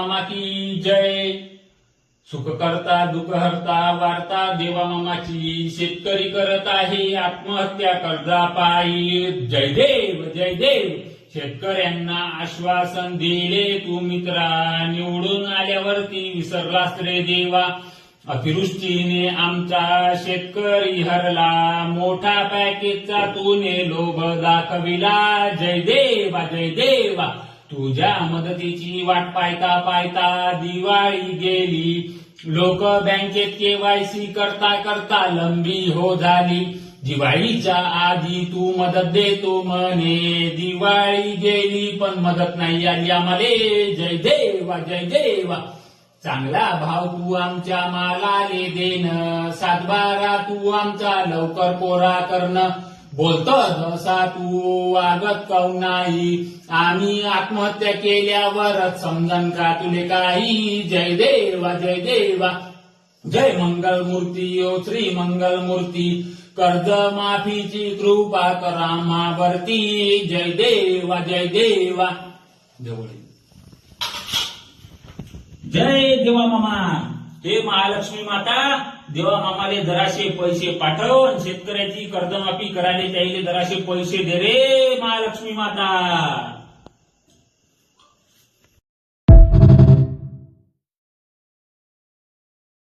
मामा की जय. सुख करता दुःख हरता वार्ता देवा मामाची. शेतकरी करत आहे आत्महत्या कर्जापायी. जय देव जय देव. शेतकऱ्यांना आश्वासन दिले तू मित्रा, निवडून आल्यावरती विसरलास रे देवा. अतिवृष्टीने आमचा शेतकरी हरला, मोठा पॅकेजचा तूने लोभ दाखविला. जय देवा जय देवा. तुझ्या मदतीची वाट पाहता पाहता दिवाळी गेली. लोक बँकेत केवायसी करता करता लंबी हो झाली. दिवाळीच्या आधी तू मदत देतो म्हणे, दिवाळी गेली पण मदत नाही आली आम्हाले. जय देवा जय देवा. चांगला भाव तू आमच्या मालाले देन, सातबारा तू आमचा लवकर कोरा करणं. बोलतो जसा तू वागत काऊ नाही, आम्ही आत्महत्या केल्यावरच समजन का तुले काही. जय देवा जय देवा. जय मंगलमूर्ती ओ श्री मंगलमूर्ती, कर्ज माफीची कृपा करा आम्हावरती. जय देवा जय देवा. जय देवा मामा. हे महालक्ष्मी माता, देवा मामाले जराशे पैसे पाठव आणि शेतकऱ्याची कर्जमाफी करायला त्याला जराशे पैसे दे रे महालक्ष्मी माता.